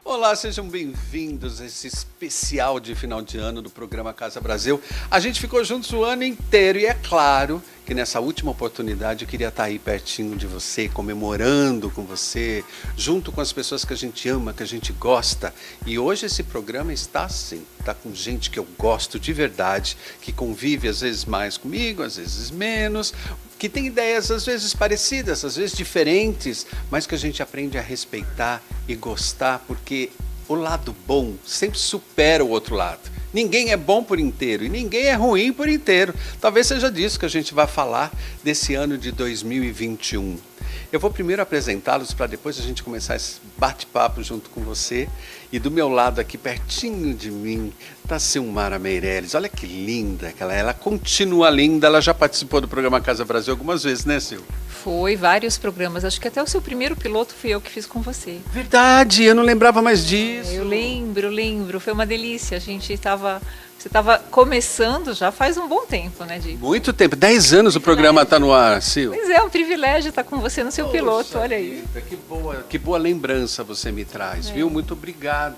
Olá, sejam bem-vindos a esse especial de final de ano do programa Casa Brasil. A gente ficou juntos o ano inteiro e é claro que nessa última oportunidade eu queria estar aí pertinho de você, comemorando com você, junto com as pessoas que a gente ama, que a gente gosta. E hoje esse programa está assim, está com gente que eu gosto de verdade, que convive às vezes mais comigo, às vezes menos, que tem ideias às vezes parecidas, às vezes diferentes, mas que a gente aprende a respeitar e gostar, porque o lado bom sempre supera o outro lado. Ninguém é bom por inteiro e ninguém é ruim por inteiro. Talvez seja disso que a gente vai falar desse ano de 2021. Eu vou primeiro apresentá-los para depois a gente começar esse bate-papo junto com você. E do meu lado aqui, pertinho de mim, está a Silmara Meirelles. Olha que linda que ela continua linda. Ela já participou do programa Casa Brasil algumas vezes, né, Sil? Foi, vários programas. Acho que até o seu primeiro piloto fui eu que fiz com você. Verdade, eu não lembrava mais disso. Eu lembro. Foi uma delícia. Você estava começando já faz um bom tempo, né, Di? Muito tempo, 10 anos o programa está no ar, Sil. Pois é um privilégio estar com você no seu piloto, olha aí. Que boa lembrança você me traz, viu? Muito obrigado.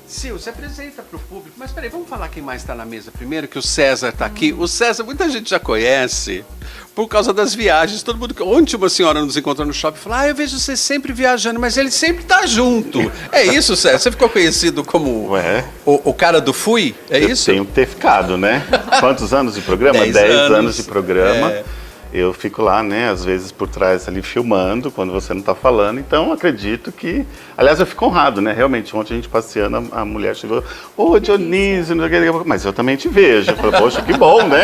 Sil, se apresenta para o público, mas peraí, vamos falar quem mais está na mesa primeiro, que o César está aqui. O César, muita gente já conhece por causa das viagens. Todo mundo, ontem uma senhora nos encontrou no shopping e falou, eu vejo você sempre viajando, mas ele sempre está junto. É isso, César? Você ficou conhecido como o cara do Fui? É isso? Tenho que ter ficado, né? Quantos anos de programa? 10 anos de programa. Eu fico lá, né, às vezes por trás ali filmando, quando você não está falando, então acredito que... Aliás, eu fico honrado, né, realmente, ontem a gente passeando, a mulher chegou, Dionísio, mas eu também te vejo. Eu falei, poxa, que bom, né?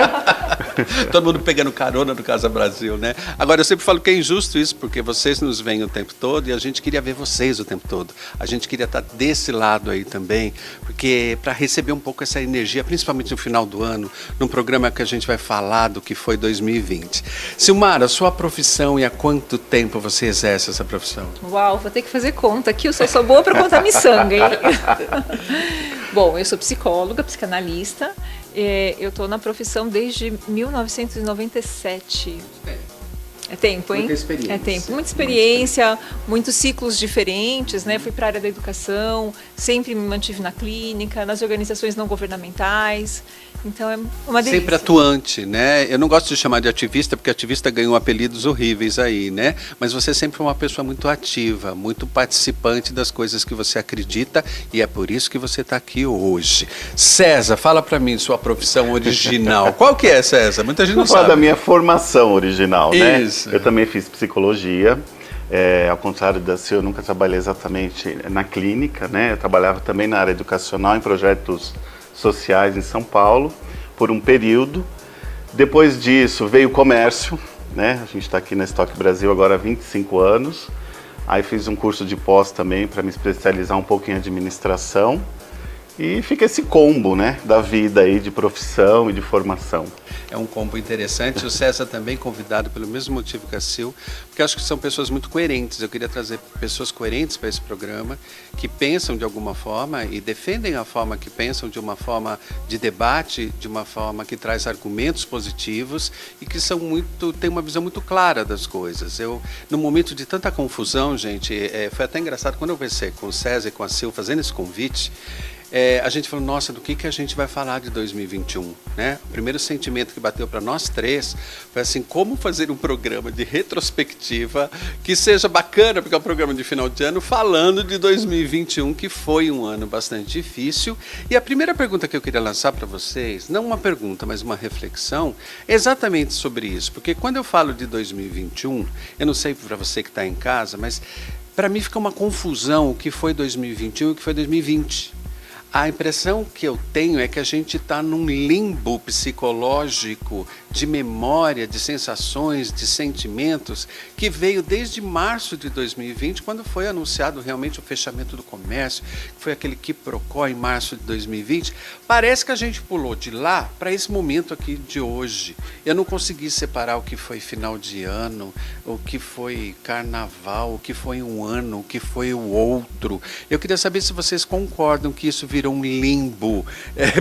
Todo mundo pegando carona do Casa Brasil, né? Agora, eu sempre falo que é injusto isso, porque vocês nos veem o tempo todo e a gente queria ver vocês o tempo todo. A gente queria estar desse lado aí também, porque para receber um pouco essa energia, principalmente no final do ano, num programa que a gente vai falar do que foi 2020. Silmara, sua profissão e há quanto tempo você exerce essa profissão? Uau, vou ter que fazer conta aqui, eu sou boa para contar miçanga, hein? Bom, eu sou psicóloga, psicanalista, eu estou na profissão desde 1997. É tempo, hein? Muita experiência. É tempo, muita experiência, muitos ciclos diferentes, né? Fui para a área da educação, sempre me mantive na clínica, nas organizações não governamentais. Então é uma delícia. Sempre atuante, né? Eu não gosto de chamar de ativista, porque ativista ganhou apelidos horríveis aí, né? Mas você sempre foi uma pessoa muito ativa, muito participante das coisas que você acredita e é por isso que você está aqui hoje. César, fala para mim sua profissão original. Qual que é, César? Muita gente não sabe. Vou falar da minha formação original, né? Isso. Eu também fiz psicologia. Ao contrário da Sil, eu nunca trabalhei exatamente na clínica, né? Eu trabalhava também na área educacional, em projetos sociais em São Paulo, por um período. Depois disso veio o comércio, né? A gente está aqui na Estoque Brasil agora há 25 anos. Aí fiz um curso de pós também para me especializar um pouco em administração. E fica esse combo, né, da vida aí de profissão e de formação. É um combo interessante. O César também convidado pelo mesmo motivo que a Sil, porque acho que são pessoas muito coerentes. Eu queria trazer pessoas coerentes para esse programa, que pensam de alguma forma e defendem a forma que pensam, de uma forma de debate, de uma forma que traz argumentos positivos e que têm uma visão muito clara das coisas. No momento de tanta confusão, gente, foi até engraçado quando eu conversei com o César e com a Sil fazendo esse convite. A gente falou, nossa, do que a gente vai falar de 2021, né? O primeiro sentimento que bateu para nós três foi assim, como fazer um programa de retrospectiva que seja bacana, porque é um programa de final de ano, falando de 2021, que foi um ano bastante difícil. E a primeira pergunta que eu queria lançar para vocês, não uma pergunta, mas uma reflexão, é exatamente sobre isso. Porque quando eu falo de 2021, eu não sei para você que está em casa, mas para mim fica uma confusão o que foi 2021 e o que foi 2020. A impressão que eu tenho é que a gente está num limbo psicológico de memória, de sensações, de sentimentos, que veio desde março de 2020, quando foi anunciado realmente o fechamento do comércio, que foi aquele quiprocó em março de 2020. Parece que a gente pulou de lá para esse momento aqui de hoje. Eu não consegui separar o que foi final de ano, o que foi carnaval, o que foi um ano, o que foi o outro. Eu queria saber se vocês concordam que isso virou um limbo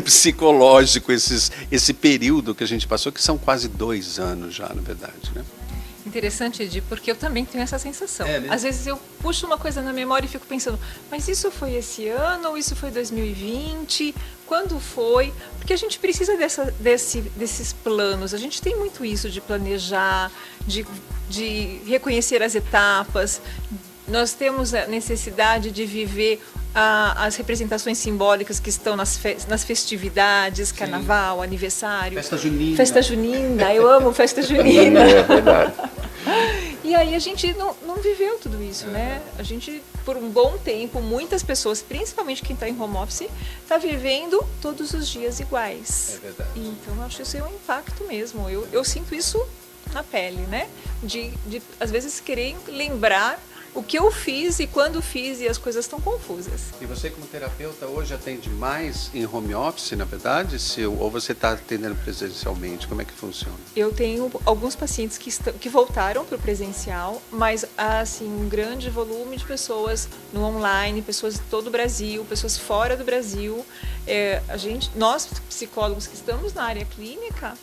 psicológico, esse período que a gente passou, que são quase 2 anos já, na verdade, né? Interessante, Edi, porque eu também tenho essa sensação. Às vezes eu puxo uma coisa na memória e fico pensando, mas isso foi esse ano ou isso foi 2020? Quando foi? Porque a gente precisa desses planos, a gente tem muito isso de planejar, de reconhecer as etapas. Nós temos a necessidade de viver as representações simbólicas que estão nas festividades, carnaval, sim, aniversário. Festa junina. Festa junina, eu amo festa junina. É verdade. E aí a gente não viveu tudo isso, né? A gente, por um bom tempo, muitas pessoas, principalmente quem está em home office, está vivendo todos os dias iguais. É verdade. Então, eu acho que isso é um impacto mesmo. Eu sinto isso na pele, né? De às vezes, querer lembrar o que eu fiz e quando fiz, e as coisas estão confusas. E você, como terapeuta, hoje atende mais em home office, na verdade, ou você está atendendo presencialmente? Como é que funciona? Eu tenho alguns pacientes que voltaram para o presencial, mas assim, um grande volume de pessoas no online, pessoas de todo o Brasil, pessoas fora do Brasil. Nós, psicólogos que estamos na área clínica,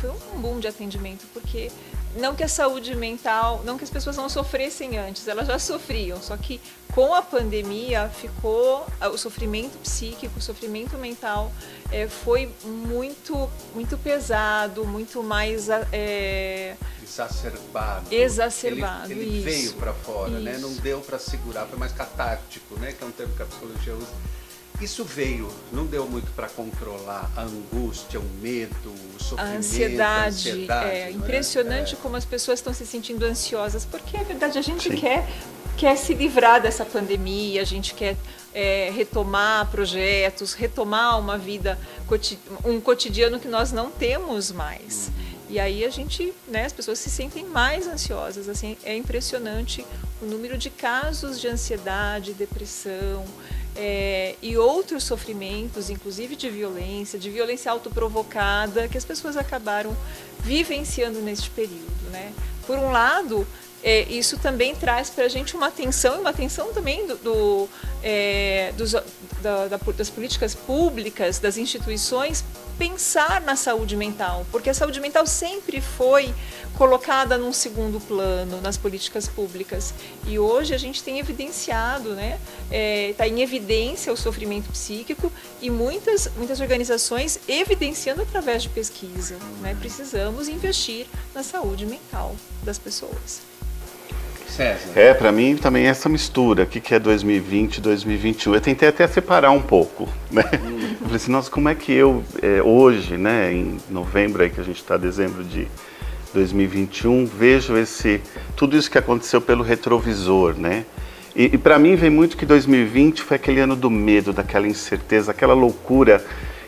foi um boom de atendimento, porque não que a saúde mental, não que as pessoas não sofressem antes, elas já sofriam, só que com a pandemia ficou o sofrimento psíquico, o sofrimento mental foi muito, muito pesado, muito mais exacerbado. Ele veio para fora, né? Não deu para segurar, foi mais catártico, né? Que é um termo que a psicologia usa. Isso veio, não deu muito para controlar a angústia, o medo, o sofrimento, a ansiedade. É impressionante como as pessoas estão se sentindo ansiosas, porque, é verdade, a gente quer se livrar dessa pandemia, a gente quer retomar projetos, retomar uma vida, um cotidiano que nós não temos mais. E aí a gente, as pessoas se sentem mais ansiosas. Assim, é impressionante o número de casos de ansiedade, depressão, e outros sofrimentos, inclusive de violência autoprovocada, que as pessoas acabaram vivenciando neste período, né? Por um lado, isso também traz para a gente uma atenção também das políticas públicas, das instituições, pensar na saúde mental, porque a saúde mental sempre foi colocada num segundo plano nas políticas públicas, e hoje a gente tem evidenciado, está em evidência o sofrimento psíquico, e muitas organizações evidenciando através de pesquisa, precisamos investir na saúde mental das pessoas. César. Para mim também essa mistura, o que é 2020 e 2021. Eu tentei até separar um pouco, né? Eu falei assim, nossa, como é que eu, hoje, em novembro, aí que a gente está, dezembro de 2021, vejo tudo isso que aconteceu pelo retrovisor, né? E para mim vem muito que 2020 foi aquele ano do medo, daquela incerteza, aquela loucura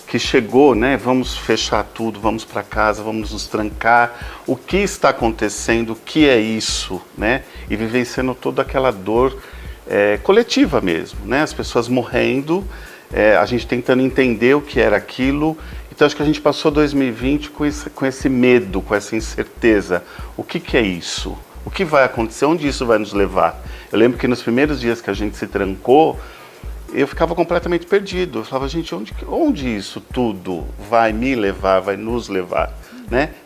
que chegou, vamos fechar tudo, vamos para casa, vamos nos trancar, o que está acontecendo, o que é isso, E vivenciando toda aquela dor coletiva mesmo, as pessoas morrendo, a gente tentando entender o que era aquilo. Então acho que a gente passou 2020 com esse medo, com essa incerteza. O que é isso? O que vai acontecer? Onde isso vai nos levar? Eu lembro que nos primeiros dias que a gente se trancou, eu ficava completamente perdido. Eu falava, gente, onde isso tudo vai me levar, vai nos levar?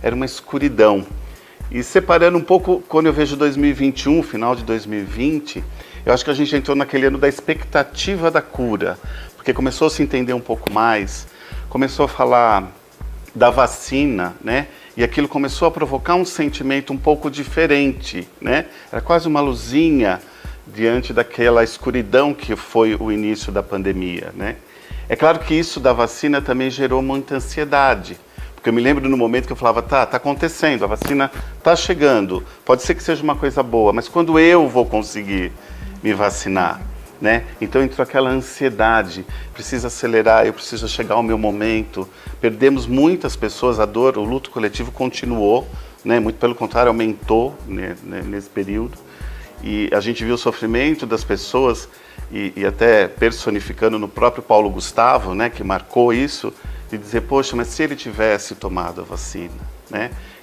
Era uma escuridão. E separando um pouco, quando eu vejo 2021, final de 2020, eu acho que a gente entrou naquele ano da expectativa da cura, porque começou a se entender um pouco mais, começou a falar da vacina, e aquilo começou a provocar um sentimento um pouco diferente, Era quase uma luzinha diante daquela escuridão que foi o início da pandemia, É claro que isso da vacina também gerou muita ansiedade, porque eu me lembro no momento que eu falava, tá acontecendo, a vacina tá chegando, pode ser que seja uma coisa boa, mas quando eu vou conseguir me vacinar, Então entrou aquela ansiedade, precisa acelerar, eu preciso chegar ao meu momento. Perdemos muitas pessoas, a dor, o luto coletivo continuou, muito pelo contrário, aumentou nesse período. E a gente viu o sofrimento das pessoas, e até personificando no próprio Paulo Gustavo, que marcou isso, de dizer, poxa, mas se ele tivesse tomado a vacina,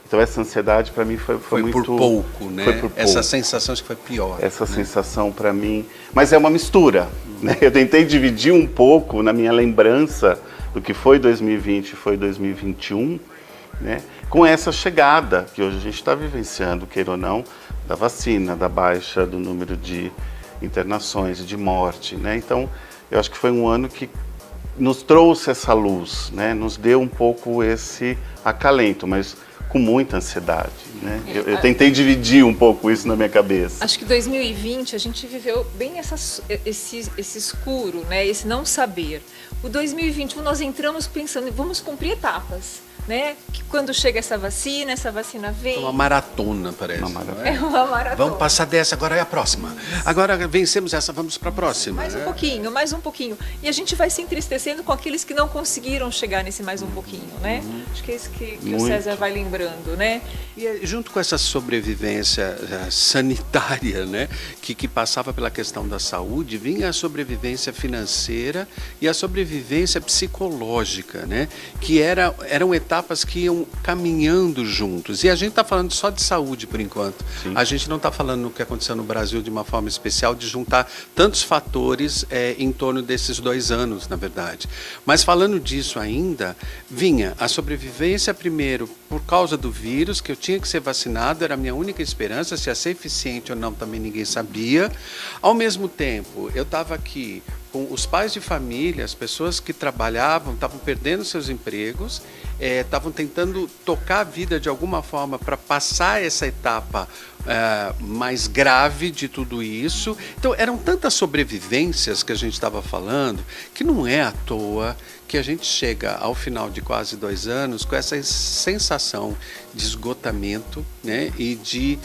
Então essa ansiedade para mim foi muito... Por pouco, né? Foi por pouco. Essa sensação acho que foi pior. Essa sensação para mim... Mas é uma mistura, Eu tentei dividir um pouco na minha lembrança do que foi 2020 e foi 2021, com essa chegada que hoje a gente está vivenciando, queira ou não, da vacina, da baixa do número de internações, de morte, né? Então, eu acho que foi um ano que nos trouxe essa luz, né? Nos deu um pouco esse acalento, mas com muita ansiedade, né? Eu tentei dividir um pouco isso na minha cabeça. Acho que 2020 a gente viveu bem esse escuro, né? Esse não saber. O 2021 nós entramos pensando, vamos cumprir etapas, né? Que quando chega essa vacina vem... Uma maratona, parece. Uma maratona. É uma maratona. Vamos passar dessa, agora é a próxima. Agora vencemos essa, vamos para a próxima. Mais um pouquinho. E a gente vai se entristecendo com aqueles que não conseguiram chegar nesse mais um pouquinho, né? Acho que é isso que o César vai lembrando, né? E junto com essa sobrevivência sanitária, né, que passava pela questão da saúde, vinha a sobrevivência financeira e a sobrevivência psicológica, né, que eram etapas que iam caminhando juntos. E a gente está falando só de saúde por enquanto. Sim. A gente não está falando no que aconteceu no Brasil de uma forma especial, de juntar tantos fatores em torno desses 2 anos, na verdade. Mas falando disso ainda, vinha a sobrevivência primeiro por causa do vírus, que eu tinha que ser vacinado, era a minha única esperança, se ia ser eficiente ou não também ninguém sabia. Ao mesmo tempo, eu estava aqui com os pais de família, as pessoas que trabalhavam, estavam perdendo seus empregos, estavam tentando tocar a vida de alguma forma para passar essa etapa mais grave de tudo isso. Então, eram tantas sobrevivências que a gente estava falando, que não é à toa que a gente chega ao final de quase 2 anos com essa sensação de esgotamento, né, e de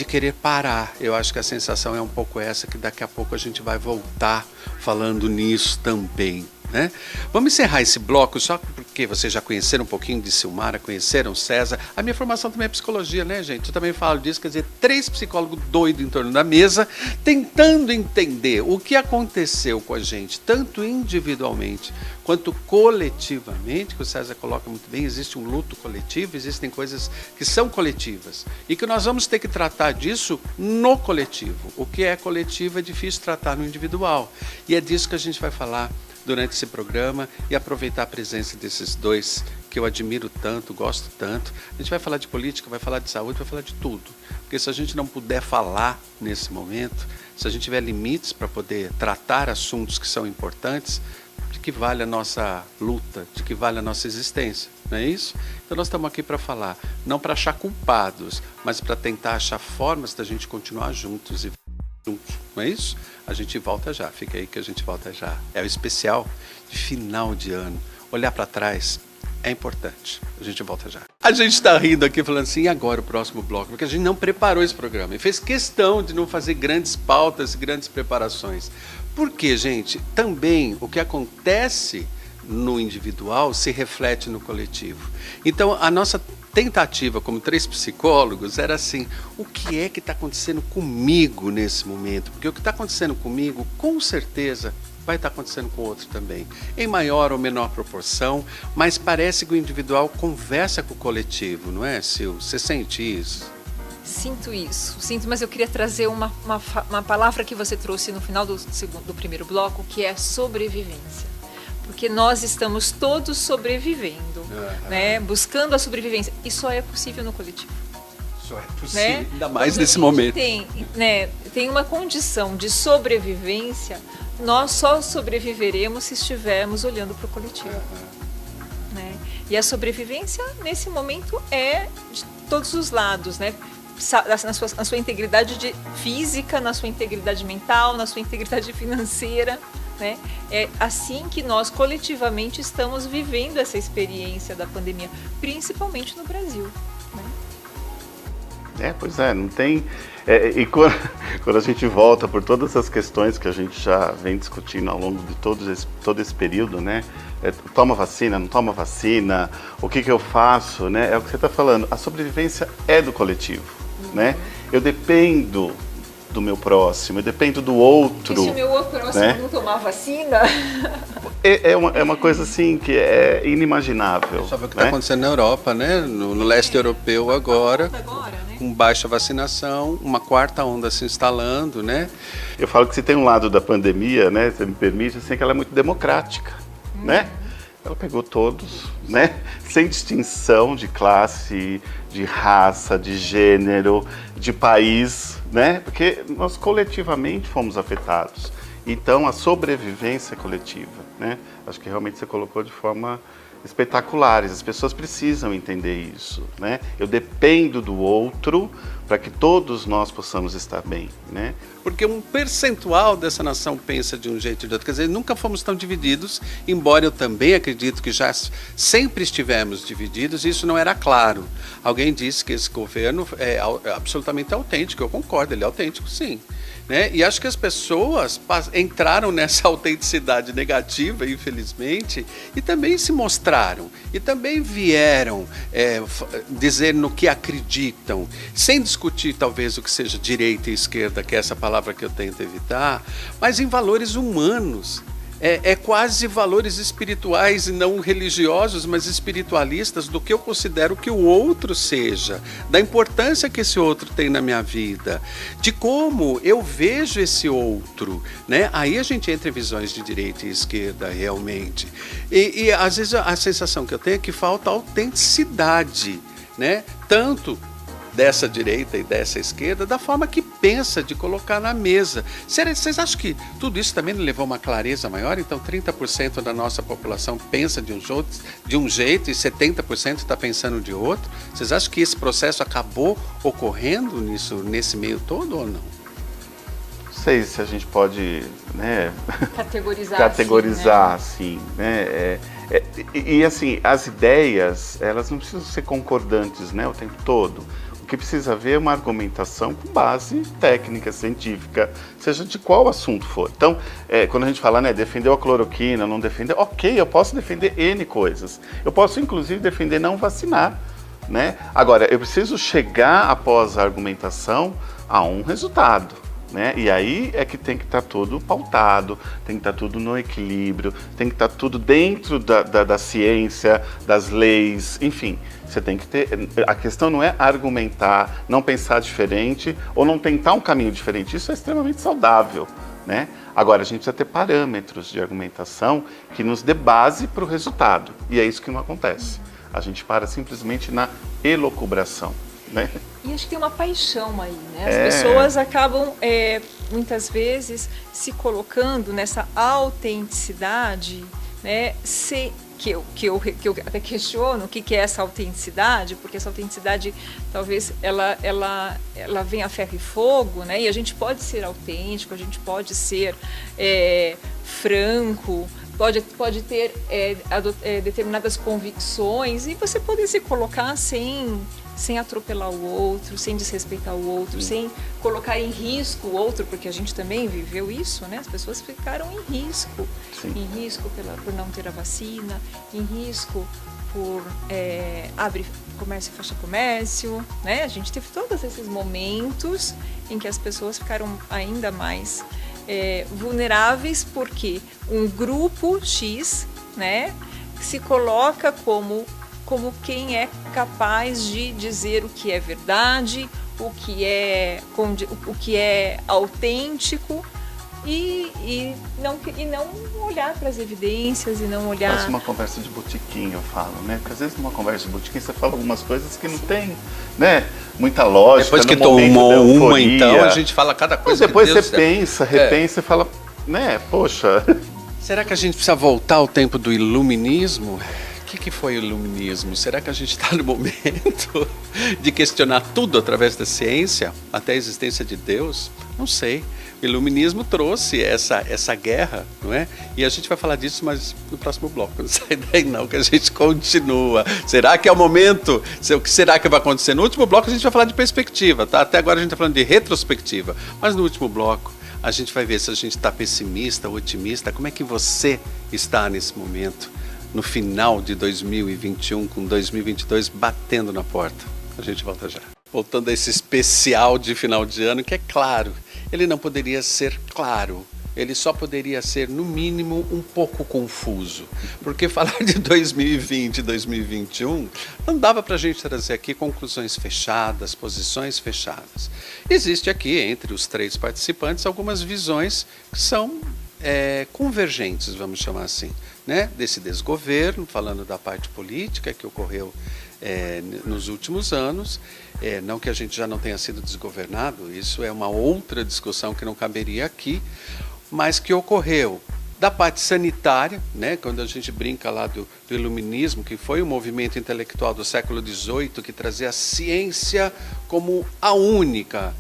querer parar. Eu acho que a sensação é um pouco essa, que daqui a pouco a gente vai voltar falando nisso também, né? Vamos encerrar esse bloco só porque vocês já conheceram um pouquinho de Silmara, conheceram César. A minha formação também é psicologia, né, gente? Eu também falo disso, quer dizer, 3 psicólogos doidos em torno da mesa, tentando entender o que aconteceu com a gente, tanto individualmente quanto coletivamente, que o César coloca muito bem. Existe um luto coletivo, existem coisas que são coletivas e que nós vamos ter que tratar disso no coletivo. O que é coletivo é difícil tratar no individual, e é disso que a gente vai falar durante esse programa e aproveitar a presença desses dois que eu admiro tanto, gosto tanto. A gente vai falar de política, vai falar de saúde, vai falar de tudo, porque se a gente não puder falar nesse momento, se a gente tiver limites para poder tratar assuntos que são importantes, de que vale a nossa luta, de que vale a nossa existência, não é isso? Então nós estamos aqui para falar, não para achar culpados, mas para tentar achar formas da gente continuar juntos e juntos, não é isso? A gente volta já, fica aí que a gente volta já. É o especial de final de ano. Olhar para trás é importante. A gente volta já. A gente está rindo aqui falando assim, e agora o próximo bloco? Porque a gente não preparou esse programa e fez questão de não fazer grandes pautas e grandes preparações. Porque, gente, também o que acontece no individual se reflete no coletivo. Então, a nossa tentativa como 3 psicólogos era assim, o que é que está acontecendo comigo nesse momento? Porque o que está acontecendo comigo, com certeza, vai estar acontecendo com o outro também, em maior ou menor proporção, mas parece que o individual conversa com o coletivo, não é, Sil? Você sente isso? Sinto isso, mas eu queria trazer uma palavra que você trouxe no final do primeiro bloco, que é sobrevivência. Porque nós estamos todos sobrevivendo, né? Buscando a sobrevivência. E só é possível no coletivo. Só é possível, né? Ainda mais nesse momento. Tem uma condição de sobrevivência, nós só sobreviveremos se estivermos olhando para o coletivo. Né? E a sobrevivência, nesse momento, é de todos os lados, né? Na sua integridade física, na sua integridade mental, na sua integridade financeira. Né? É assim que nós coletivamente estamos vivendo essa experiência da pandemia, principalmente no Brasil. Né? Pois é, não tem... e quando a gente volta por todas essas questões que a gente já vem discutindo ao longo de todo esse período, né? Toma vacina, não toma vacina, o que eu faço, né? É o que você está falando, a sobrevivência é do coletivo, né? Eu dependo do meu próximo, eu dependo do outro. E se o meu próximo, né, não tomar vacina? É uma coisa assim que é inimaginável. Só ver o que está acontecendo na Europa, né? No leste europeu agora, né? Com baixa vacinação, uma 4ª onda se instalando, né? Eu falo que se tem um lado da pandemia, né, você me permite, assim, que ela é muito democrática, né? ela pegou todos, né? Sem distinção de classe, de raça, de gênero, de país, né? Porque nós coletivamente fomos afetados. Então, a sobrevivência coletiva, né? Acho que realmente você colocou de forma espetacular. As pessoas precisam entender isso, né? Eu dependo do outro para que todos nós possamos estar bem, né? Porque um percentual dessa nação pensa de um jeito ou de outro. Quer dizer, nunca fomos tão divididos, embora eu também acredito que já sempre estivemos divididos, e isso não era claro. Alguém disse que esse governo é absolutamente autêntico, eu concordo, ele é autêntico, sim. Né? E acho que as pessoas entraram nessa autenticidade negativa, infelizmente, e também se mostraram, e também vieram dizer no que acreditam, sem discutir talvez o que seja direita e esquerda, que é essa palavra que eu tento evitar, mas em valores humanos. É quase valores espirituais e não religiosos, mas espiritualistas, do que eu considero que o outro seja, da importância que esse outro tem na minha vida, de como eu vejo esse outro, né? Aí a gente entra em visões de direita e esquerda, realmente. E às vezes a sensação que eu tenho é que falta autenticidade, né? Tanto dessa direita e dessa esquerda, da forma que pensa de colocar na mesa. Vocês acham que tudo isso também não levou uma clareza maior? Então 30% da nossa população pensa de um jeito e 70% está pensando de outro? Vocês acham que esse processo acabou ocorrendo nesse meio todo ou não? Não sei se a gente pode, né, categorizar assim, né? E assim, as ideias, elas não precisam ser concordantes, né, o tempo todo. O que precisa haver é uma argumentação com base técnica, científica, seja de qual assunto for. Então, quando a gente fala, né, defendeu a cloroquina, não defendeu, ok, eu posso defender N coisas. Eu posso, inclusive, defender não vacinar, né? Agora, eu preciso chegar, após a argumentação, a um resultado, né? E aí é que tem que estar tudo pautado, tem que estar tudo no equilíbrio, tem que estar tudo dentro da ciência, das leis, enfim. Você tem que ter. A questão não é argumentar, não pensar diferente ou não tentar um caminho diferente. Isso é extremamente saudável, né? Agora, a gente precisa ter parâmetros de argumentação que nos dê base para o resultado. E é isso que não acontece. A gente para simplesmente na elucubração, né? E acho que tem uma paixão aí, né? As pessoas acabam, muitas vezes, se colocando nessa autenticidade, né? Que eu até questiono o que é essa autenticidade, porque essa autenticidade talvez ela venha a ferro e fogo, né? E a gente pode ser autêntico, a gente pode ser franco, pode ter determinadas convicções e você poder se colocar sem atropelar o outro, sem desrespeitar o outro, sem colocar em risco o outro, porque a gente também viveu isso, né? As pessoas ficaram em risco. Sim. Em risco por não ter a vacina, em risco por abrir comércio e fechar comércio, né? A gente teve todos esses momentos em que as pessoas ficaram ainda mais vulneráveis, porque um grupo X, né, se coloca como quem é capaz de dizer o que é verdade, o que é autêntico e não olhar para as evidências e não olhar... Parece uma conversa de botequim, eu falo, né? Porque às vezes numa conversa de botequim você fala algumas coisas que não tem, né, muita lógica. Depois que tomou uma, então, a gente fala cada coisa. Mas depois você pensa, repensa e fala, né, poxa... Será que a gente precisa voltar ao tempo do iluminismo? O que foi o iluminismo? Será que a gente está no momento de questionar tudo através da ciência, até a existência de Deus? Não sei. O iluminismo trouxe essa guerra, não é? E a gente vai falar disso, mas no próximo bloco. Não sai daí não, que a gente continua. Será que é o momento? O que será que vai acontecer? No último bloco a gente vai falar de perspectiva, tá? Até agora a gente está falando de retrospectiva. Mas no último bloco a gente vai ver se a gente está pessimista ou otimista. Como é que você está nesse momento? No final de 2021, com 2022 batendo na porta. A gente volta já. Voltando a esse especial de final de ano, que é claro, ele não poderia ser claro. Ele só poderia ser, no mínimo, um pouco confuso. Porque falar de 2020 e 2021 não dava para a gente trazer aqui conclusões fechadas, posições fechadas. Existe aqui, entre os três participantes, algumas visões que são convergentes, vamos chamar assim, né? Desse desgoverno, falando da parte política que ocorreu nos últimos anos, não que a gente já não tenha sido desgovernado, isso é uma outra discussão que não caberia aqui, mas que ocorreu da parte sanitária, né, quando a gente brinca lá do iluminismo, que foi um movimento intelectual do século XVIII que trazia a ciência como a única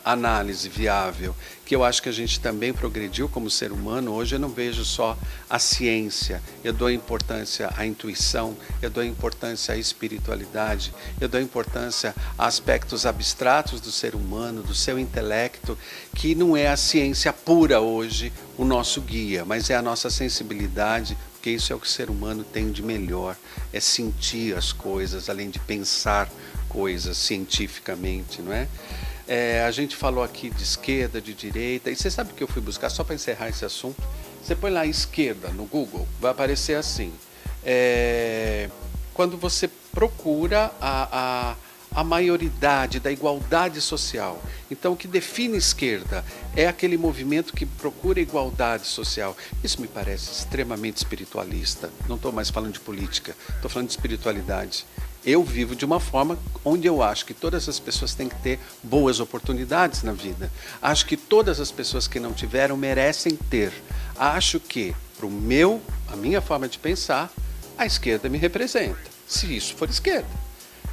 análise viável, que eu acho que a gente também progrediu como ser humano. Hoje eu não vejo só a ciência, eu dou importância à intuição, eu dou importância à espiritualidade, eu dou importância a aspectos abstratos do ser humano, do seu intelecto, que não é a ciência pura hoje o nosso guia, mas é a nossa sensibilidade, porque isso é o que o ser humano tem de melhor, é sentir as coisas, além de pensar coisas cientificamente, não é? A gente falou aqui de esquerda, de direita, e você sabe o que eu fui buscar, só para encerrar esse assunto? Você põe lá esquerda no Google, vai aparecer assim, quando você procura a maioridade da igualdade social. Então, o que define esquerda é aquele movimento que procura igualdade social. Isso me parece extremamente espiritualista. Não estou mais falando de política, estou falando de espiritualidade. Eu vivo de uma forma onde eu acho que todas as pessoas têm que ter boas oportunidades na vida. Acho que todas as pessoas que não tiveram merecem ter. Acho que, a minha forma de pensar, a esquerda me representa, se isso for esquerda.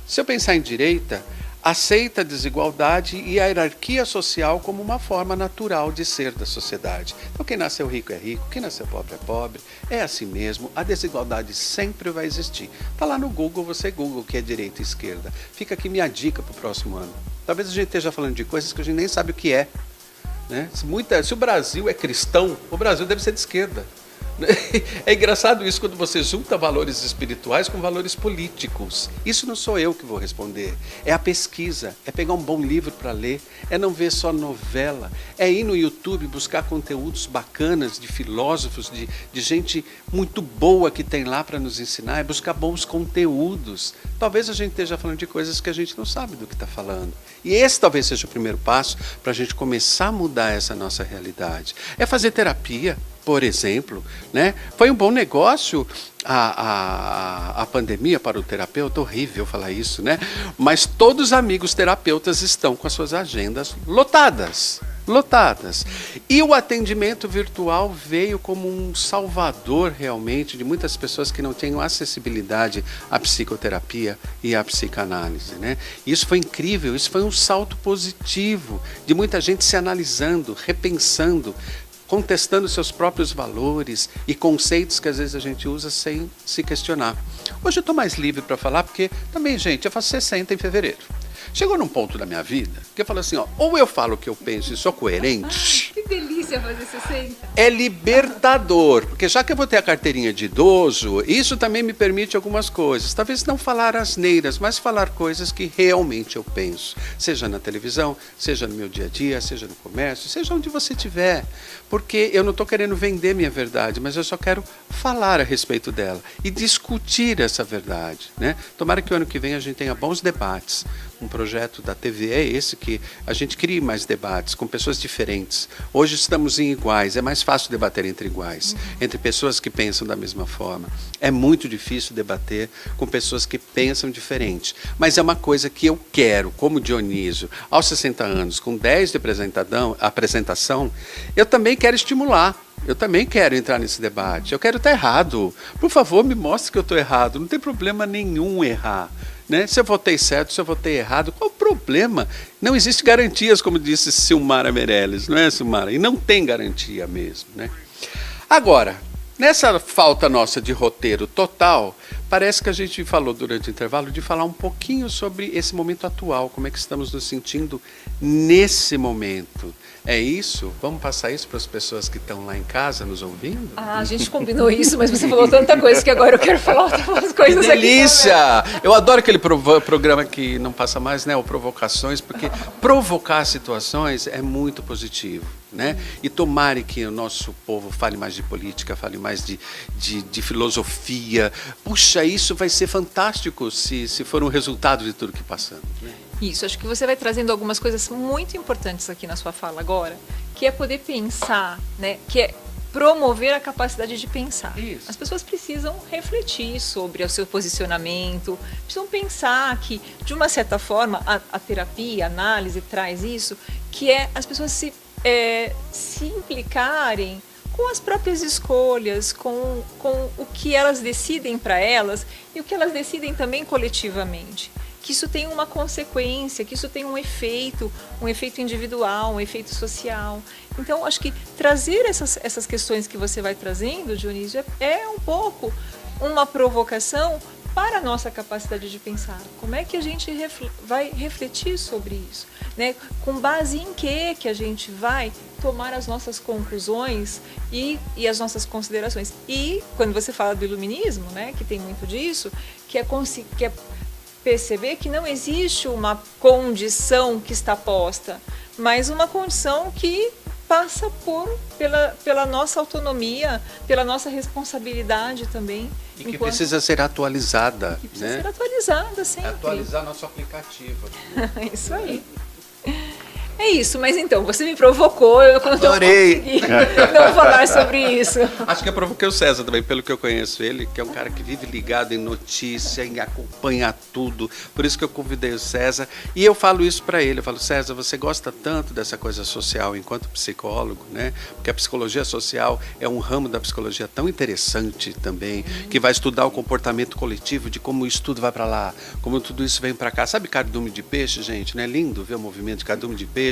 Se eu pensar em direita, aceita a desigualdade e a hierarquia social como uma forma natural de ser da sociedade. Então, quem nasceu rico é rico, quem nasceu pobre é pobre, é assim mesmo, a desigualdade sempre vai existir. Está lá no Google, você Google o que é direita e esquerda. Fica aqui minha dica para o próximo ano. Talvez a gente esteja falando de coisas que a gente nem sabe o que é, né? Se o Brasil é cristão, o Brasil deve ser de esquerda. É engraçado isso quando você junta valores espirituais com valores políticos. Isso não sou eu que vou responder. É a pesquisa, é pegar um bom livro para ler, é não ver só novela, é ir no YouTube buscar conteúdos bacanas de filósofos, de gente muito boa que tem lá para nos ensinar, é buscar bons conteúdos. Talvez a gente esteja falando de coisas que a gente não sabe do que está falando. E esse talvez seja o primeiro passo para a gente começar a mudar essa nossa realidade. É fazer terapia, por exemplo, né? Foi um bom negócio a pandemia para o terapeuta, horrível falar isso, né? Mas todos os amigos terapeutas estão com as suas agendas lotadas. E o atendimento virtual veio como um salvador realmente de muitas pessoas que não têm acessibilidade à psicoterapia e à psicanálise, né? Isso foi incrível, isso foi um salto positivo de muita gente se analisando, repensando, contestando seus próprios valores e conceitos que às vezes a gente usa sem se questionar. Hoje eu estou mais livre para falar porque também, gente, eu faço 60 em fevereiro. Chegou num ponto da minha vida que eu falo assim, ou eu falo o que eu penso e sou coerente... Que delícia fazer 60. É libertador, porque já que eu vou ter a carteirinha de idoso, isso também me permite algumas coisas. Talvez não falar asneiras, mas falar coisas que realmente eu penso. Seja na televisão, seja no meu dia a dia, seja no comércio, seja onde você estiver. Porque eu não estou querendo vender minha verdade, mas eu só quero falar a respeito dela e discutir essa verdade, né? Tomara que o ano que vem a gente tenha bons debates. Um projeto da TV é esse, que a gente crie mais debates com pessoas diferentes. Hoje estamos em iguais, é mais fácil debater entre iguais, entre pessoas que pensam da mesma forma. É muito difícil debater com pessoas que pensam diferente. Mas é uma coisa que eu quero, como Dionísio, aos 60 anos, com 10 de apresentação, eu também quero estimular. Eu também quero entrar nesse debate. Eu quero estar errado. Por favor, me mostre que eu estou errado. Não tem problema nenhum errar, né? Se eu votei certo, se eu votei errado, qual o problema? Não existe garantias, como disse Silmara Meirelles, não é, Silmara? E não tem garantia mesmo, né? Agora, nessa falta nossa de roteiro total, parece que a gente falou durante o intervalo de falar um pouquinho sobre esse momento atual, como é que estamos nos sentindo nesse momento. É isso? Vamos passar isso para as pessoas que estão lá em casa nos ouvindo? A gente combinou isso, mas você falou tanta coisa que agora eu quero falar outras coisas. Que delícia! Aqui eu adoro aquele programa que não passa mais, né? O Provocações, porque provocar situações é muito positivo, né? E tomara que o nosso povo fale mais de política, fale mais de filosofia. Puxa, isso vai ser fantástico se for um resultado de tudo que passamos, né? Isso, acho que você vai trazendo algumas coisas muito importantes aqui na sua fala agora, que é poder pensar, né? Que é promover a capacidade de pensar. Isso. As pessoas precisam refletir sobre o seu posicionamento, precisam pensar que, de uma certa forma, a terapia, a análise traz isso, que é as pessoas se implicarem com as próprias escolhas, com o que elas decidem para elas e o que elas decidem também coletivamente. Que isso tem uma consequência, que isso tem um efeito individual, um efeito social. Então, acho que trazer essas questões que você vai trazendo, Dionísio, é um pouco uma provocação para a nossa capacidade de pensar. Como é que a gente vai refletir sobre isso? Né? Com base em que a gente vai tomar as nossas conclusões e as nossas considerações. E, quando você fala do iluminismo, né, que tem muito disso, que é perceber que não existe uma condição que está posta, mas uma condição que passa pela nossa autonomia, pela nossa responsabilidade também. E que precisa ser atualizada. Que precisa ser atualizada sempre. Atualizar nosso aplicativo. Isso aí. É isso, mas então, você me provocou, eu não consegui não falar sobre isso. Acho que eu provoquei o César também, pelo que eu conheço ele, que é um cara que vive ligado em notícia, em acompanhar tudo. Por isso que eu convidei o César. E eu falo isso para ele, eu falo, César, você gosta tanto dessa coisa social enquanto psicólogo, né? Porque a psicologia social é um ramo da psicologia tão interessante também, que vai estudar o comportamento coletivo, de como isso tudo vai para lá, como tudo isso vem para cá. Sabe cardume de peixe, gente? Não é lindo ver o movimento de cardume de peixe?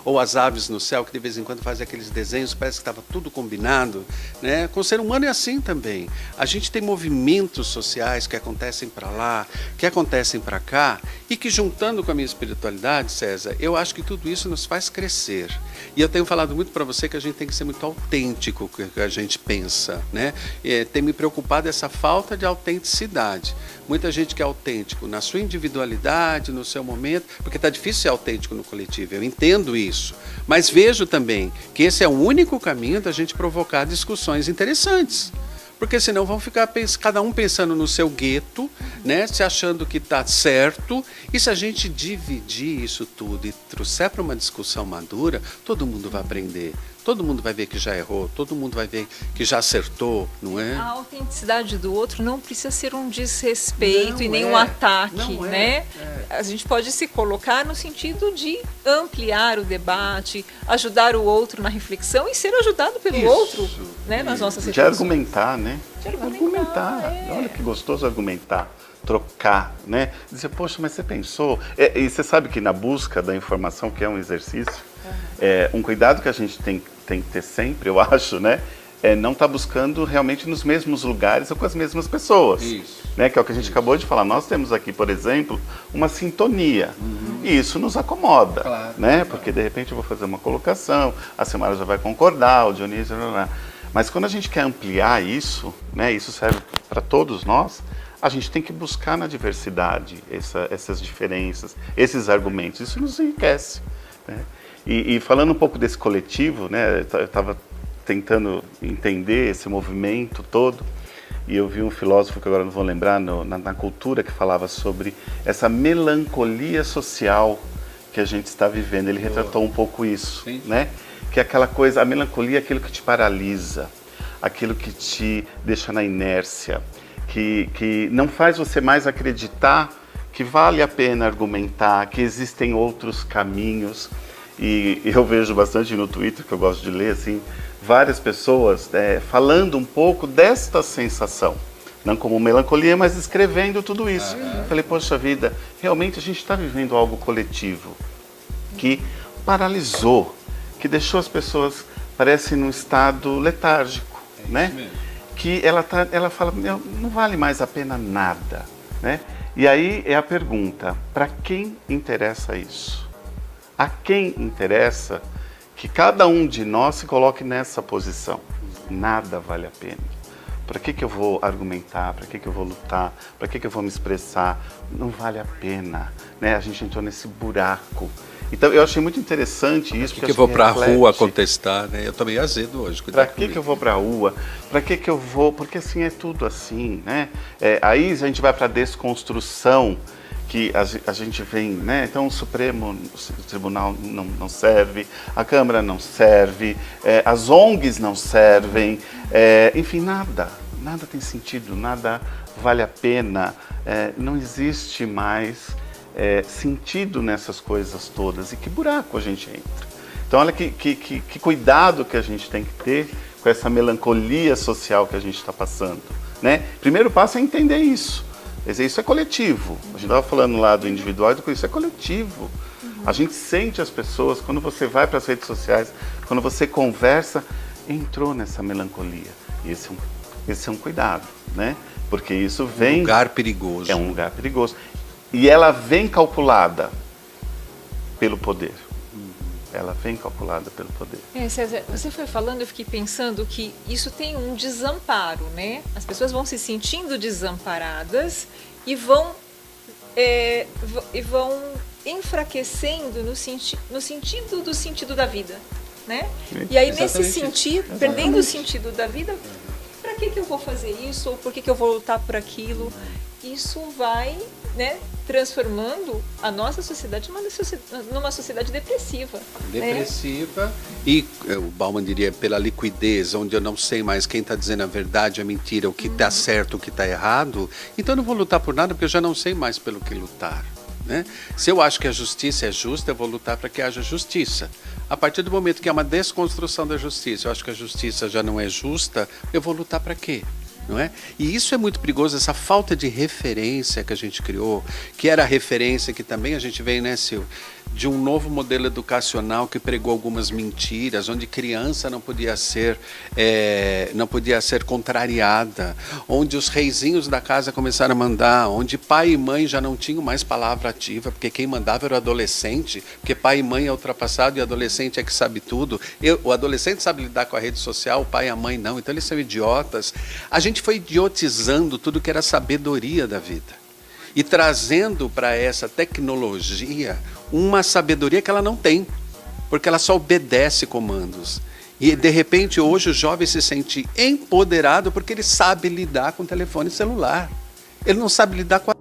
Ou as aves no céu, que de vez em quando fazem aqueles desenhos, parece que estava tudo combinado, né? Com o ser humano é assim também. A gente tem movimentos sociais que acontecem para lá, que acontecem para cá, e que, juntando com a minha espiritualidade, César, eu acho que tudo isso nos faz crescer. E eu tenho falado muito para você que a gente tem que ser muito autêntico com o que a gente pensa, né? Tem me preocupado essa falta de autenticidade. Muita gente que é autêntico na sua individualidade, no seu momento, porque está difícil ser autêntico no coletivo, eu entendo isso. Mas vejo também que esse é o único caminho da gente provocar discussões interessantes. Porque senão vão ficar cada um pensando no seu gueto, né, se achando que está certo. E se a gente dividir isso tudo e trouxer para uma discussão madura, todo mundo vai aprender. Todo mundo vai ver que já errou, todo mundo vai ver que já acertou, não é? A autenticidade do outro não precisa ser um desrespeito e nem um ataque, né? A gente pode se colocar no sentido de ampliar o debate, ajudar o outro na reflexão e ser ajudado pelo outro, né, nas nossas reflexões. De argumentar, né? De argumentar. Olha que gostoso argumentar. Trocar, né? Dizer, poxa, mas você pensou... E você sabe que na busca da informação, que é um exercício, um cuidado que a gente tem que ter sempre, eu acho, né? É não estar buscando realmente nos mesmos lugares ou com as mesmas pessoas. Isso. Né? Que é o que a gente acabou de falar. Nós temos aqui, por exemplo, uma sintonia. E isso nos acomoda. Claro, né? Porque de repente eu vou fazer uma colocação, a Samara já vai concordar, o Dionísio... Mas quando a gente quer ampliar isso, né? Isso serve para todos nós, a gente tem que buscar na diversidade essas diferenças, esses argumentos. Isso nos enriquece. Né? E falando um pouco desse coletivo, né? Eu estava tentando entender esse movimento todo, e eu vi um filósofo que agora não vou lembrar, na cultura, que falava sobre essa melancolia social que a gente está vivendo. Ele retratou um pouco isso, né? Que é aquela coisa, a melancolia é aquilo que te paralisa, aquilo que te deixa na inércia, que não faz você mais acreditar que vale a pena argumentar, que existem outros caminhos. E eu vejo bastante no Twitter, que eu gosto de ler, assim, várias pessoas falando um pouco desta sensação. Não como melancolia, mas escrevendo tudo isso. Falei, poxa vida, realmente a gente está vivendo algo coletivo que paralisou, que deixou as pessoas, parece, num estado letárgico, né? Que ela fala, não vale mais a pena nada, né? E aí é a pergunta, para quem interessa isso? A quem interessa que cada um de nós se coloque nessa posição? Nada vale a pena. Para que eu vou argumentar? Para que eu vou lutar? Para que eu vou me expressar? Não vale a pena, né? A gente entrou nesse buraco. Então eu achei muito interessante isso. Para que eu vou para a rua contestar, né? Eu tô meio azedo hoje. Para que eu vou para a rua? Para que eu vou? Porque assim é tudo assim, né? Aí a gente vai para a desconstrução, que a gente vem, né? Então o Supremo Tribunal não serve, a Câmara não serve, as ONGs não servem, enfim, nada tem sentido, nada vale a pena, não existe mais sentido nessas coisas todas, e que buraco a gente entra. Então olha que cuidado que a gente tem que ter com essa melancolia social que a gente está passando, né? Primeiro passo é entender isso. Isso é coletivo. A gente estava falando lá do individual e do isso é coletivo. A gente sente as pessoas, quando você vai para as redes sociais, quando você conversa, entrou nessa melancolia. E esse é um cuidado, né? Porque isso vem... Um lugar perigoso. É um lugar perigoso. E ela vem calculada pelo poder. Ela vem calculada pelo poder. César, você foi falando, eu fiquei pensando que isso tem um desamparo, né? As pessoas vão se sentindo desamparadas e vão enfraquecendo no sentido da vida, né? E aí nesse sentido, perdendo o sentido da vida, para que eu vou fazer isso? Ou por que eu vou lutar por aquilo? Isso vai, né, transformando a nossa sociedade numa sociedade depressiva. Depressiva, né? E o Bauman diria pela liquidez, onde eu não sei mais quem está dizendo a verdade, a mentira, o que está certo, o que está errado. Então eu não vou lutar por nada, porque eu já não sei mais pelo que lutar, né? Se eu acho que a justiça é justa, eu vou lutar para que haja justiça. A partir do momento que há uma desconstrução da justiça, eu acho que a justiça já não é justa, eu vou lutar para quê? Não é? E isso é muito perigoso, essa falta de referência que a gente criou, que era a referência que também a gente vem, né, Silvio, de um novo modelo educacional que pregou algumas mentiras, onde criança não podia ser contrariada, onde os reizinhos da casa começaram a mandar, onde pai e mãe já não tinham mais palavra ativa, porque quem mandava era o adolescente, porque pai e mãe é ultrapassado e o adolescente é que sabe tudo. O adolescente sabe lidar com a rede social, o pai e a mãe não, então eles são idiotas. A gente foi idiotizando tudo que era sabedoria da vida e trazendo para essa tecnologia uma sabedoria que ela não tem, porque ela só obedece comandos. E de repente hoje o jovem se sente empoderado porque ele sabe lidar com o telefone celular. Ele não sabe lidar com a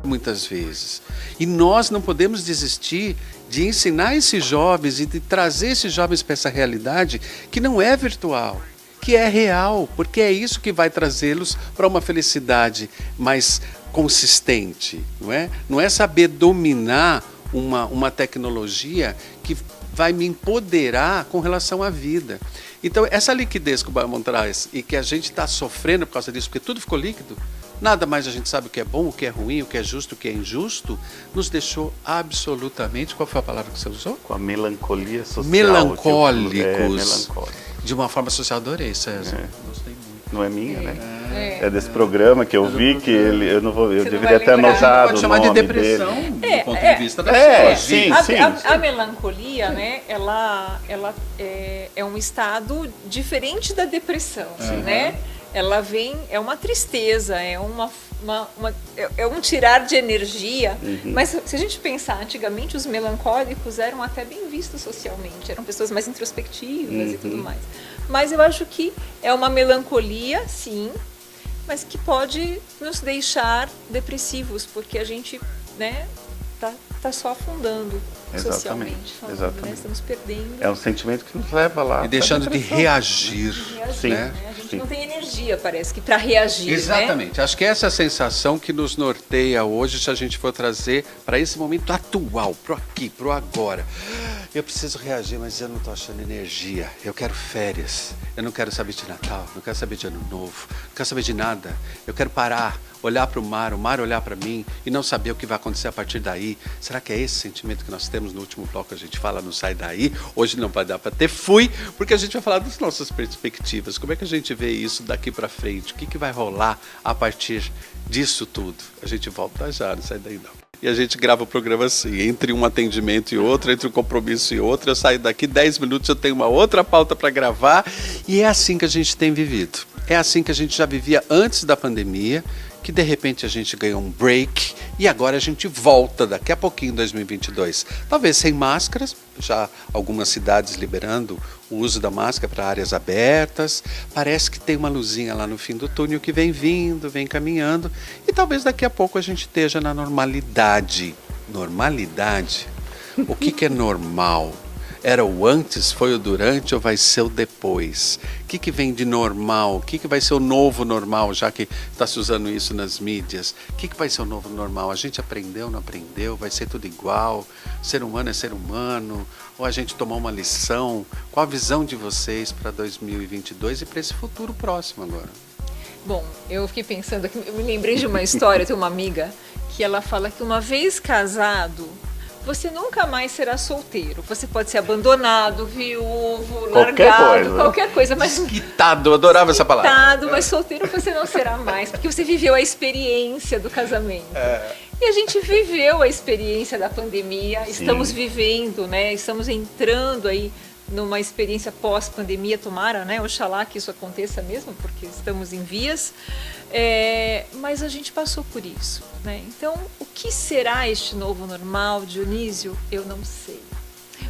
muitas vezes. E nós não podemos desistir de ensinar esses jovens e de trazer esses jovens para essa realidade que não é virtual, que é real, porque é isso que vai trazê-los para uma felicidade mais consistente, não é? Não é saber dominar uma tecnologia que vai me empoderar com relação à vida. Então, essa liquidez que o Bauman traz e que a gente está sofrendo por causa disso, porque tudo ficou líquido, nada mais a gente sabe o que é bom, o que é ruim, o que é justo, o que é injusto, nos deixou absolutamente... Qual foi a palavra que você usou? Com a melancolia social. Melancólicos. De uma forma social, adorei, César. Gostei muito. Não é minha, né? É desse programa que eu vi que eu deveria ter anotado. Pode chamar de depressão do ponto de vista da psicologia. Sim. A melancolia, né? Ela é um estado diferente da depressão, né? Ela vem, é uma tristeza, é um tirar de energia. Mas se a gente pensar, antigamente os melancólicos eram até bem vistos socialmente, eram pessoas mais introspectivas e tudo mais. Mas eu acho que é uma melancolia, sim, mas que pode nos deixar depressivos, porque a gente, né, tá só afundando socialmente. Exatamente. Né? Estamos perdendo. É um sentimento que nos leva lá. E deixando de reagir. Sim. Né? A gente não tem energia, parece que, para reagir. Exatamente. Né? Acho que essa é a sensação que nos norteia hoje, se a gente for trazer para esse momento atual, pro aqui, pro agora. Eu preciso reagir, mas eu não estou achando energia. Eu quero férias. Eu não quero saber de Natal, não quero saber de Ano Novo, não quero saber de nada. Eu quero parar, olhar para o mar olhar para mim e não saber o que vai acontecer a partir daí. Será que é esse sentimento que nós temos no último bloco? A gente fala, não sai daí. Hoje não vai dar para ter porque a gente vai falar das nossas perspectivas. Como é que a gente vê isso daqui para frente? O que vai rolar a partir disso tudo? A gente volta já, não sai daí não. E a gente grava o programa assim, entre um atendimento e outro, entre um compromisso e outro. Eu saio daqui 10 minutos, eu tenho uma outra pauta para gravar. E é assim que a gente tem vivido. É assim que a gente já vivia antes da pandemia, que de repente a gente ganhou um break e agora a gente volta daqui a pouquinho em 2022. Talvez sem máscaras, já algumas cidades liberando o uso da máscara para áreas abertas. Parece que tem uma luzinha lá no fim do túnel que vem vindo, vem caminhando, e talvez daqui a pouco a gente esteja na normalidade. Normalidade? O que é normal? Era o antes, foi o durante ou vai ser o depois? O que vem de normal? O que vai ser o novo normal, já que está se usando isso nas mídias? O que vai ser o novo normal? A gente aprendeu, não aprendeu? Vai ser tudo igual? Ser humano é ser humano? Ou a gente tomou uma lição? Qual a visão de vocês para 2022 e para esse futuro próximo agora? Bom, eu fiquei pensando aqui, eu me lembrei de uma história, tem uma amiga que ela fala que uma vez casado, você nunca mais será solteiro. Você pode ser abandonado, viúvo, largado, qualquer coisa. Mas desquitado, eu adorava essa palavra. Desquitado, mas solteiro você não será mais, porque você viveu a experiência do casamento. E a gente viveu a experiência da pandemia, estamos vivendo, né? Estamos entrando aí numa experiência pós-pandemia, tomara, né? Oxalá que isso aconteça mesmo, porque estamos em vias. Mas a gente passou por isso, né? Então, o que será este novo normal, Dionísio? Eu não sei.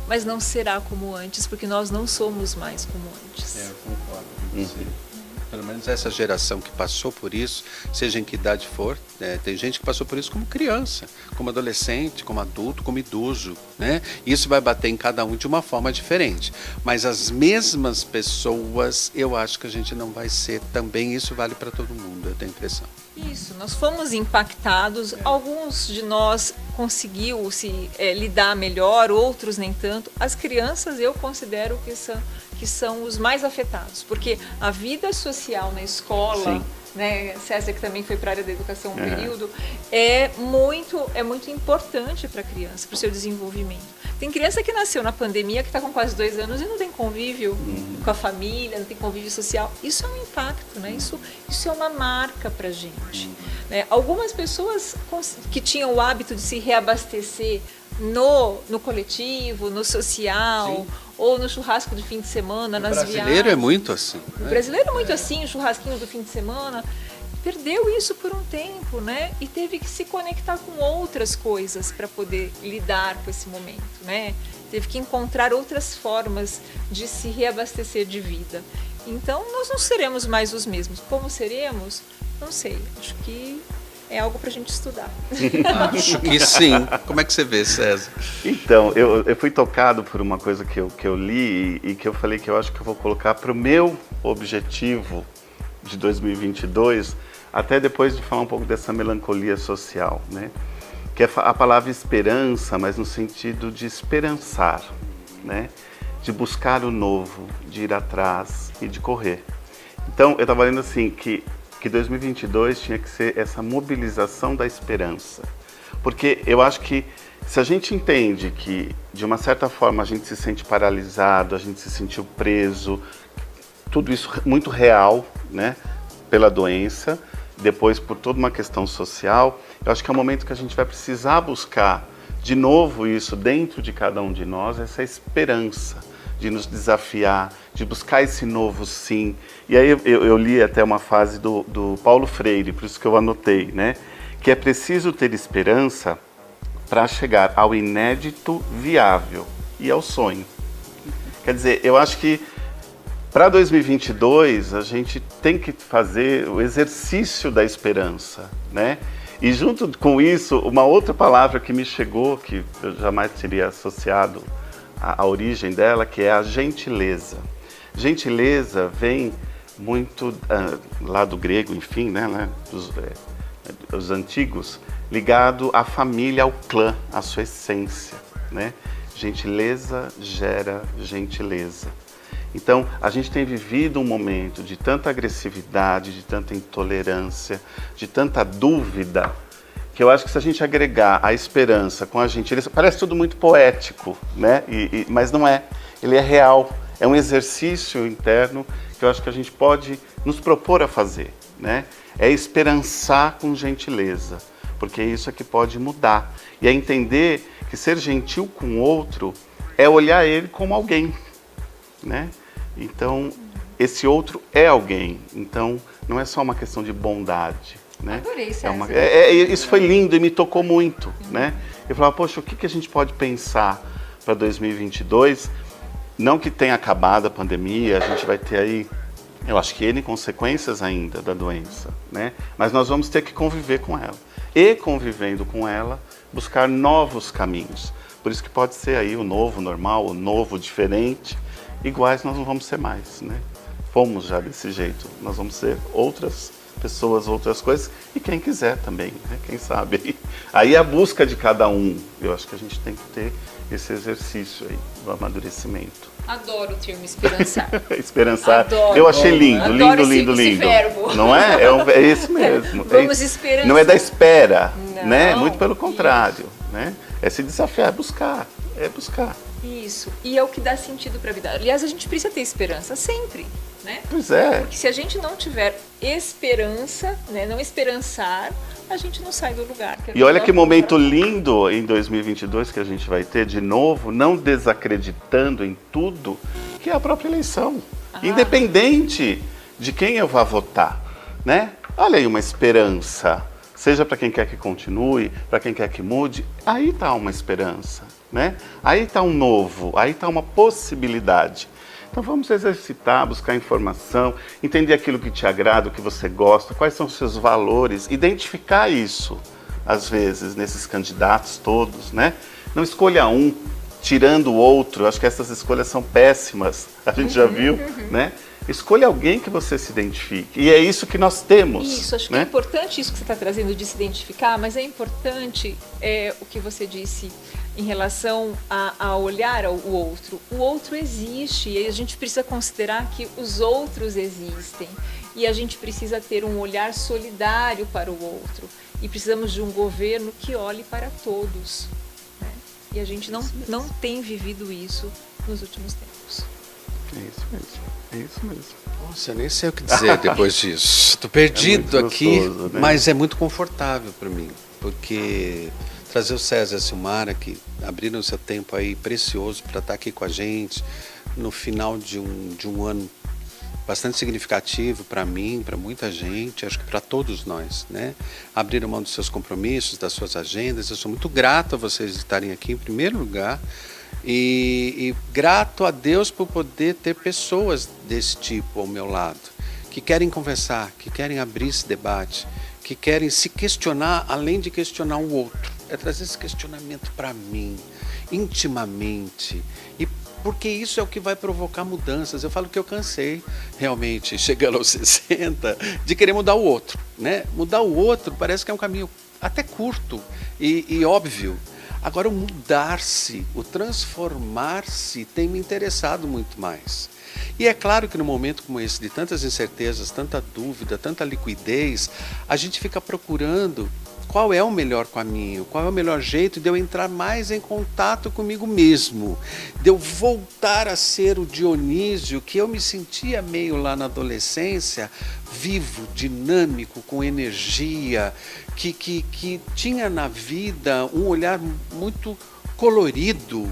Mas não será como antes, porque nós não somos mais como antes. Eu concordo com você. Pelo menos essa geração que passou por isso, seja em que idade for, tem gente que passou por isso como criança, como adolescente, como adulto, como idoso, né? Isso vai bater em cada um de uma forma diferente. Mas as mesmas pessoas, eu acho que a gente não vai ser também, isso vale para todo mundo, eu tenho a impressão. Isso, nós fomos impactados, alguns de nós conseguiu se lidar melhor, outros nem tanto. As crianças eu considero que são os mais afetados, porque a vida social na escola, né, César que também foi para a área da educação um período, é muito importante para a criança, para o seu desenvolvimento. Tem criança que nasceu na pandemia, que está com quase 2 anos e não tem convívio com a família, não tem convívio social. Isso é um impacto, né? Isso é uma marca para a gente. Algumas pessoas que tinham o hábito de se reabastecer no coletivo, no social, ou no churrasco do fim de semana, nas viagens. O brasileiro é muito assim. O brasileiro é muito assim, o churrasquinho do fim de semana. Perdeu isso por um tempo, né? E teve que se conectar com outras coisas para poder lidar com esse momento, né? Teve que encontrar outras formas de se reabastecer de vida. Então, nós não seremos mais os mesmos. Como seremos? Não sei. Acho que é algo para a gente estudar. Acho que sim. Como é que você vê, César? Então, eu fui tocado por uma coisa que eu li e que eu falei que eu acho que eu vou colocar para o meu objetivo de 2022, até depois de falar um pouco dessa melancolia social, né? Que é a palavra esperança, mas no sentido de esperançar, né? De buscar o novo, de ir atrás e de correr. Então, eu estava lendo assim que 2022 tinha que ser essa mobilização da esperança. Porque eu acho que se a gente entende que, de uma certa forma, a gente se sente paralisado, a gente se sentiu preso, tudo isso muito real, né, pela doença, depois por toda uma questão social, eu acho que é o momento que a gente vai precisar buscar de novo isso dentro de cada um de nós, essa esperança de nos desafiar, de buscar esse novo sim. E aí eu li até uma frase do Paulo Freire, por isso que eu anotei, né, que é preciso ter esperança para chegar ao inédito viável e ao sonho. Quer dizer, eu acho que para 2022, a gente tem que fazer o exercício da esperança, né? E junto com isso, uma outra palavra que me chegou, que eu jamais teria associado à origem dela, que é a gentileza. Gentileza vem muito lá do grego, enfim, né, dos antigos, ligado à família, ao clã, à sua essência, né? Gentileza gera gentileza. Então, a gente tem vivido um momento de tanta agressividade, de tanta intolerância, de tanta dúvida, que eu acho que se a gente agregar a esperança com a gentileza, parece tudo muito poético, né? Mas não é. Ele é real. É um exercício interno que eu acho que a gente pode nos propor a fazer, né? É esperançar com gentileza, porque isso é que pode mudar. E é entender que ser gentil com o outro é olhar ele como alguém, né? Então, esse outro é alguém. Então, não é só uma questão de bondade, né? Adorei, César. Isso foi lindo e me tocou muito, né? Eu falava, poxa, o que a gente pode pensar para 2022 não que tenha acabado a pandemia, a gente vai ter aí, eu acho que N consequências ainda da doença, né? Mas nós vamos ter que conviver com ela. E convivendo com ela, buscar novos caminhos. Por isso que pode ser aí o novo normal, o novo diferente. Iguais nós não vamos ser mais, né? Fomos já desse jeito. Nós vamos ser outras pessoas, outras coisas. E quem quiser também, né? Quem sabe. Aí é a busca de cada um. Eu acho que a gente tem que ter esse exercício aí do amadurecimento. Adoro o termo esperançar. Esperançar. Adoro. Eu achei lindo, Adoro lindo, esse lindo. verbo. Não é? É isso mesmo. Vamos esperançar. Não é da espera, Não, né? Muito pelo contrário, né? É se desafiar, é buscar. Isso. E é o que dá sentido para a vida. Aliás, a gente precisa ter esperança sempre, né? Pois é. Porque se a gente não tiver esperança, né, não esperançar, a gente não sai do lugar. E olha que momento lindo em 2022 que a gente vai ter de novo, não desacreditando em tudo, que é a própria eleição. Independente de quem eu vá votar, né? Olha aí uma esperança. Seja para quem quer que continue, para quem quer que mude, aí está uma esperança, né? Aí está um novo, aí está uma possibilidade. Então vamos exercitar, buscar informação, entender aquilo que te agrada, o que você gosta, quais são os seus valores, identificar isso, às vezes, nesses candidatos todos, né? Não escolha um, tirando o outro, acho que essas escolhas são péssimas, a gente já viu, né? Escolha alguém que você se identifique. E é isso que nós temos. Isso, acho que né? é importante isso que você está trazendo de se identificar, mas é importante o que você disse em relação a olhar o outro. O outro existe e a gente precisa considerar que os outros existem. E a gente precisa ter um olhar solidário para o outro. E precisamos de um governo que olhe para todos. Né? E a gente não tem vivido isso nos últimos tempos. É isso mesmo. É isso mesmo. Nossa, eu nem sei o que dizer depois disso. Estou perdido aqui, gostoso, né? mas é muito confortável para mim, porque trazer o César e a Silmara, que abriram seu tempo aí precioso para estar aqui com a gente, no final de um ano bastante significativo para mim, para muita gente, acho que para todos nós, né? Abriram mão dos seus compromissos, das suas agendas. Eu sou muito grato a vocês estarem aqui em primeiro lugar. E grato a Deus por poder ter pessoas desse tipo ao meu lado, que querem conversar, que querem abrir esse debate, que querem se questionar além de questionar o outro. É trazer esse questionamento para mim, intimamente, e porque isso é o que vai provocar mudanças. Eu falo que eu cansei, realmente, chegando aos 60, de querer mudar o outro, né? Mudar o outro parece que é um caminho até curto e óbvio. Agora, o mudar-se, o transformar-se tem me interessado muito mais. E é claro que no momento como esse, de tantas incertezas, tanta dúvida, tanta liquidez, a gente fica procurando qual é o melhor caminho, qual é o melhor jeito de eu entrar mais em contato comigo mesmo, de eu voltar a ser o Dionísio que eu me sentia meio lá na adolescência, vivo, dinâmico, com energia, que tinha na vida um olhar muito colorido.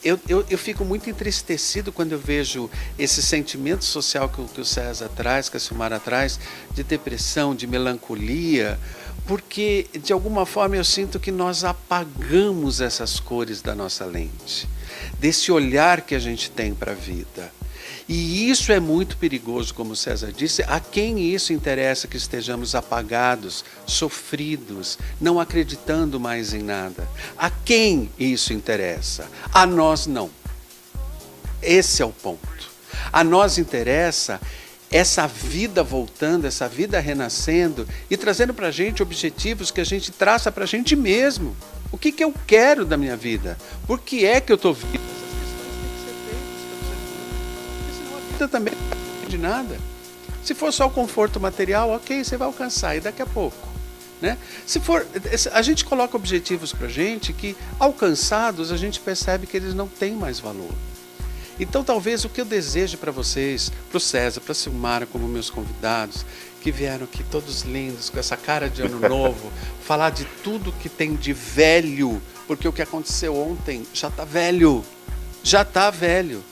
Eu fico muito entristecido quando eu vejo esse sentimento social que o César traz, que a Silmara traz, de depressão, de melancolia, porque de alguma forma eu sinto que nós apagamos essas cores da nossa lente, desse olhar que a gente tem para a vida. E isso é muito perigoso, como o César disse. A quem isso interessa que estejamos apagados, sofridos, não acreditando mais em nada? A quem isso interessa? A nós não. Esse é o ponto. A nós interessa essa vida voltando, essa vida renascendo e trazendo para a gente objetivos que a gente traça para a gente mesmo. O que eu quero da minha vida? Por que é que eu estou vivo? Também não de nada. Se for só o conforto material, ok, você vai alcançar e daqui a pouco, né? Se for, a gente coloca objetivos para a gente que, alcançados, a gente percebe que eles não têm mais valor. Então, talvez o que eu desejo para vocês, para o César, para a Silmara, como meus convidados, que vieram aqui todos lindos, com essa cara de ano novo, falar de tudo que tem de velho, porque o que aconteceu ontem já está velho, já está velho.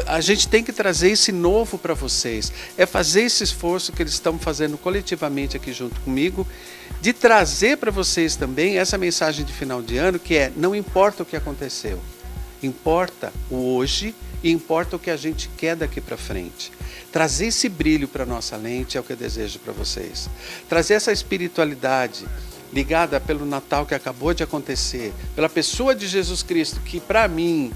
A gente tem que trazer esse novo para vocês, é fazer esse esforço que eles estão fazendo coletivamente aqui junto comigo, de trazer para vocês também essa mensagem de final de ano, que é, não importa o que aconteceu, Importa o hoje e importa o que a gente quer daqui para frente. Trazer esse brilho para a nossa lente é o que eu desejo para vocês. Trazer essa espiritualidade ligada pelo Natal que acabou de acontecer, pela pessoa de Jesus Cristo, que para mim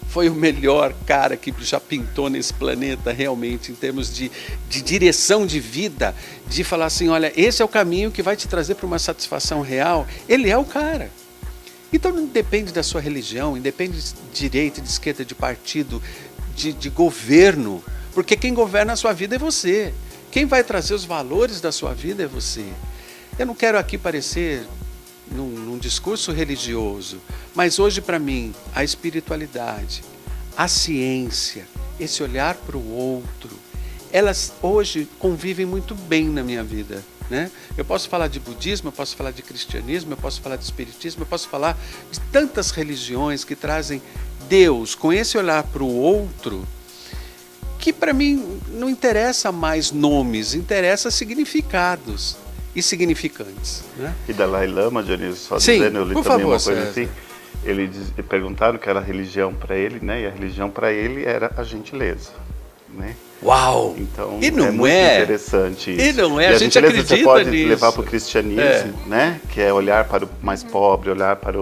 foi o melhor cara que já pintou nesse planeta realmente, em termos de direção de vida, de falar assim, olha, esse é o caminho que vai te trazer para uma satisfação real. Ele é o cara. Então não depende da sua religião, independe de direita, de esquerda, de partido, de governo, porque quem governa a sua vida é você. Quem vai trazer os valores da sua vida é você. Eu não quero aqui parecer num discurso religioso, mas hoje para mim a espiritualidade, a ciência, esse olhar para o outro, elas hoje convivem muito bem na minha vida, né? Eu posso falar de budismo, eu posso falar de cristianismo, eu posso falar de espiritismo, eu posso falar de tantas religiões que trazem Deus com esse olhar para o outro, que para mim não interessa mais nomes, interessa significados e significantes, né? E Dalai Lama, Dionísio, só Sim, dizendo, eu li por também favor, uma coisa César. assim, perguntaram que era a religião para ele, né? E a religião para ele era a gentileza, né? Uau! Então E não é muito interessante isso. E não é, e a gente gentileza acredita você pode nisso. levar para o cristianismo, né? Que é olhar para o mais pobre, olhar para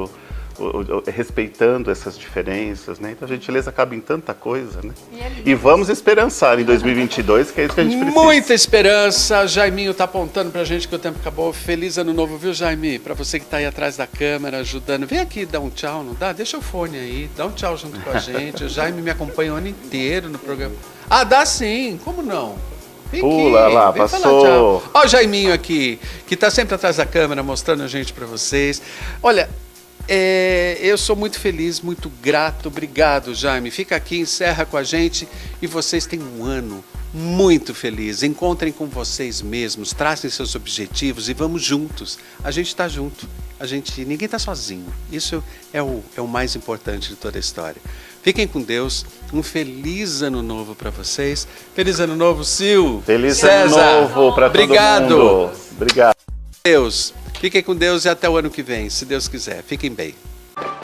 respeitando essas diferenças, né? Então a gentileza cabe em tanta coisa, né? E vamos esperançar em 2022, que é isso que a gente precisa. Muita esperança. Jaiminho está apontando para a gente que o tempo acabou. Feliz ano novo, viu, Jaime? Para você que está aí atrás da câmera, ajudando. Vem aqui dar um tchau, não dá? Deixa o fone aí, dá um tchau junto com a gente. O Jaime me acompanha o ano inteiro no programa. Ah, dá sim, como não? Vem Pula aqui, lá, vem passou. falar tchau. Ó o Jaiminho aqui, que está sempre atrás da câmera, mostrando a gente para vocês. Olha, eu sou muito feliz, muito grato. Obrigado, Jaime. Fica aqui, encerra com a gente e vocês têm um ano muito feliz. Encontrem com vocês mesmos, tracem seus objetivos e vamos juntos. A gente está junto. Ninguém está sozinho. Isso é o mais importante de toda a história. Fiquem com Deus. Um feliz ano novo para vocês. Feliz ano novo, Sil. Feliz César. ano novo para todo mundo. Obrigado. Deus. Fiquem com Deus e até o ano que vem, se Deus quiser. Fiquem bem.